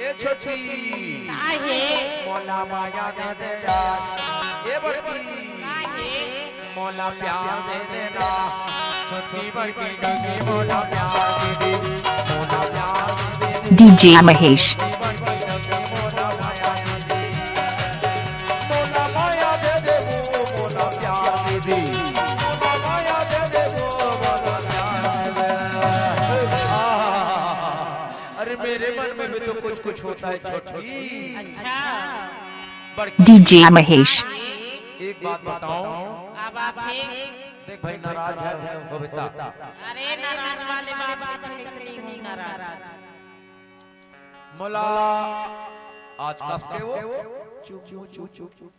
ए छोटी काहे मोला माया दे दे यार, ए बड़की काहे मोला प्यार दे देना, छोटी बड़की डगी मोला प्यार दे दे, मोला प्यार दे दे DJ Mahesh. मोला माया दे दे, मोला माया दे दे वो मोला प्यार दे दे, मोला माया दे दे वो मोला प्यार दे दे। अरे मेरे मन में भी तो कुछ कुछ होता है छोटी। अच्छा बड़की DJ Mahesh. एक बात बताओ, अब आप है देख भाई नाराज है वो बेटा, अरे नाराज वाले बाबा तो कैसे नहीं हूँ नाराज मोला आज कस के वो चुप चुप चुप चुप चुप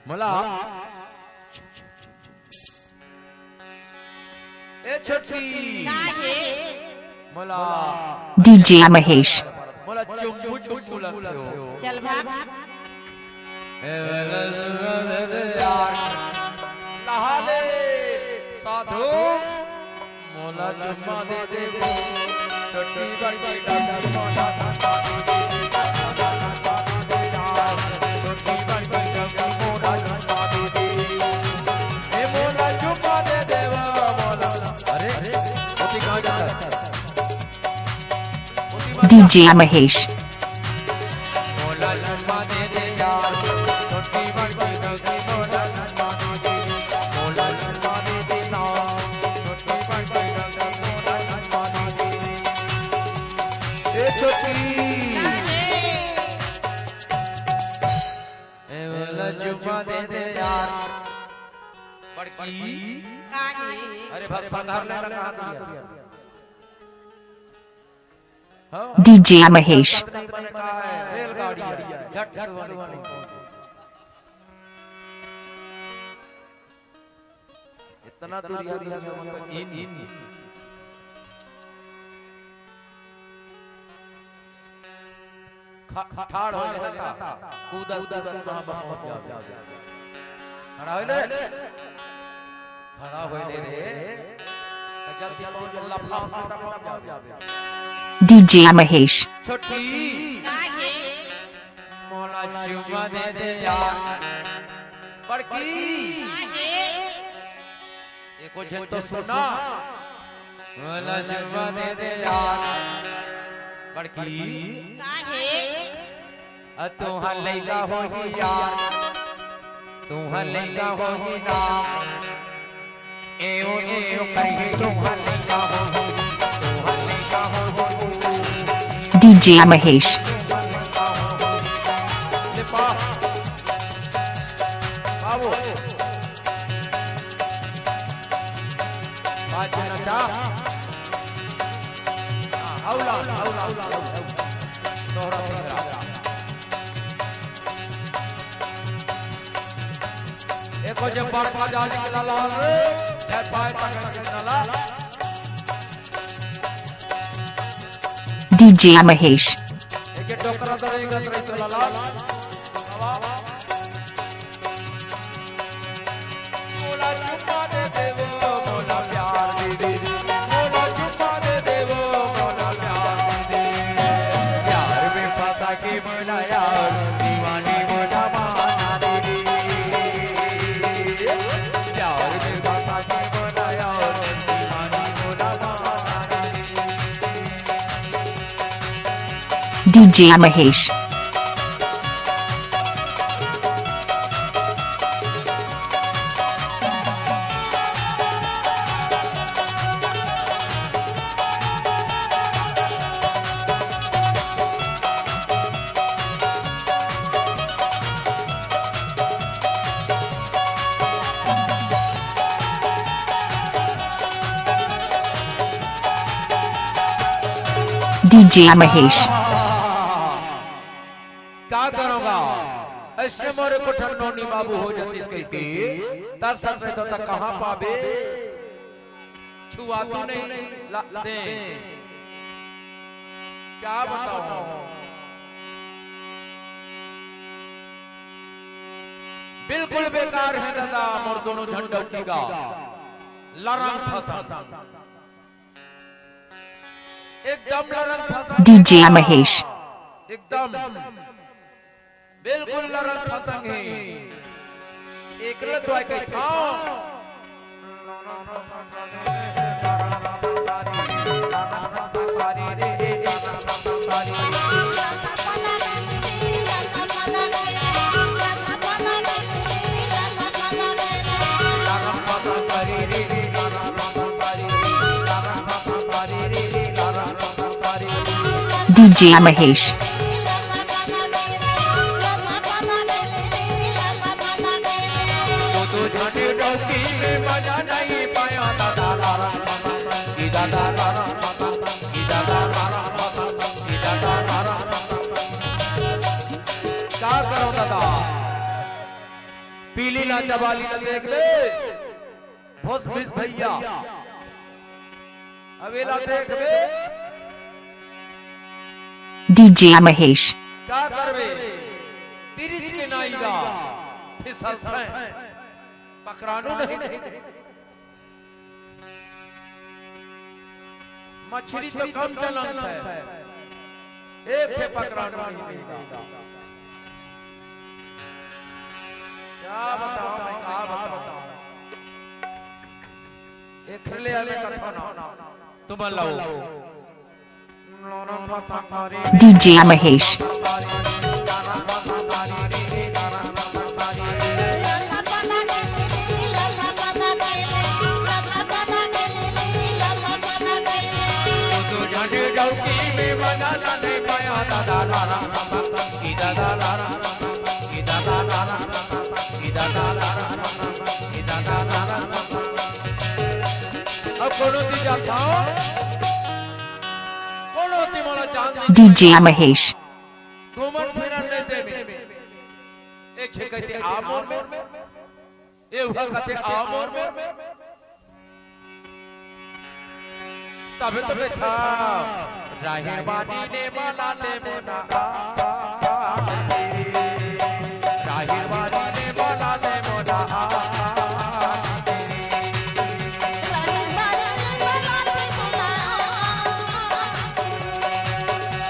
मोला ए छोटी काहे मोला DJ Mahesh. मोला चुम्बू चुम्बू लगते हो। चल भाग लहा दे साधु मोला चुम्मा दे दे वो छोटी बड़ी डगी मोला चुम्मा दे दे, छोटी बड़ी डगी मोला चुम्मा दे दे, ए मोला चुम्मा दे दे वो मोला। अरे मोती कहाँ जाता है? DJ Mahesh. मोला चुम्मा दे दे यार, छोटी बड़ी डगी मोला चुम्मा दे दे, मोला चुम्मा दे दे ना, छोटी बड़ी डगी मोला चुम्मा दे दे। ए छोटी ए मोला चुम्मा दे दे यार, बड़की काहे अरे भक्सा घर ले लगा दिया। DJ Mahesh. नहीं बने कहा है रेलगाड़ी है, झट झट वाली। इतना दूर यार मतलब इन ठाड़ हो लेता कूदा कूदा वहां पहुंच जा, खड़ा हो ले, खड़ा हो ले रे, जल्दी पहुंच लफड़ा पहुंच जा। DJ Mahesh. छोटी काहे मोला चुम्मा दे दे यार, बड़की काहे ये कुछ तो सुना, मोला चुम्मा दे दे यार, बड़की काहे तू हाँ लैला हो ही यार, तू हाँ लैला हो ही ना, एओ एओ कहीं तू हाँ लैला हो, तू हाँ लैला हो। DJ Mahesh. बाबू बात नचा औला औला औला तोहरा तेरा एको जब बड़का जाने के लाला रे जब पाए पकड़ के लाला DJ Mahesh. एक टोकरा दरेगा तो लाला मोला चुम्मा दे दे वो मोला प्यार दे दे, मोला चुम्मा दे दे वो मोला प्यार दे दे, यार में पता के मोला यार दीवानी मोला माना दे दे, यार में पता के मोला यार दीवानी मोला माना दे दे। DJ Mahesh. DJ Mahesh. क्या करूंगा ऐसे मोरे को ठन्नोनी बाबू हो जाती इसके की तरसन से तो तक कहां पावे, छुआ तू नहीं दे, क्या बताऊं बिल्कुल बेकार है दादा, मोर दोनों झंडों की गा लरंग फसा एकदम लरंग फसा DJ Mahesh. एकदम बिल्कुल लरंग फसंगे एकले तो आके था DJ Mahesh. तो झाड़ी डौकी में मजा नहीं पाया दादा लारा की दादा लारा की दादा लारा की दादा लारा क्या करो दादा पीली ना चबाली ना देख ले भोस भीस भैया अवेला देख ले DJ Mahesh. क्या करवे तिरिच के नाईगा फिसल है पकड़ानो नहीं मछली तो कम चलन है एक से पकड़ानो नहीं देगा क्या बताओ मैं क्या बताऊं एक खिले वाले कथा ना तुम लाओ DJ Mahesh. DJ Mahesh. घूमन फिरन नहीं दे में एक छे कहते आमोर में ये हुआ कहते आमोर में तबे तबे था राहे बानी ने माला दे मोना राहे बानी ने माला दे Mona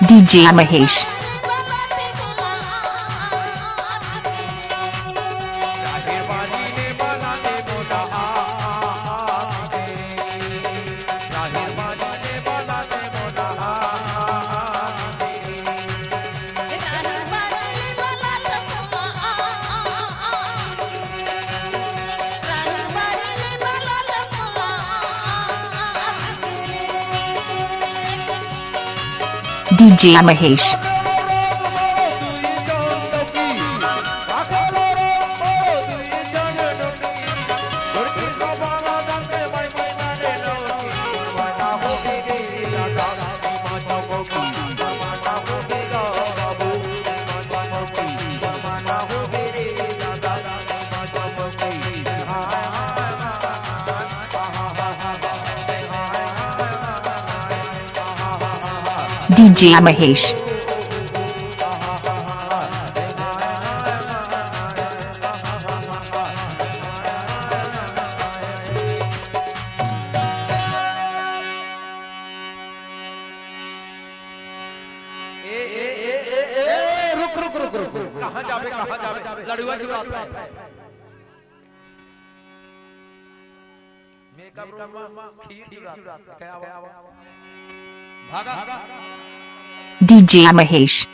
DJ Mahesh. DJ Mahesh. DJ Mahesh. रुक कहां जावे लड़ुआ की बात है मेकअप रूम में खीर की बात क्या भागा DJ Mahesh.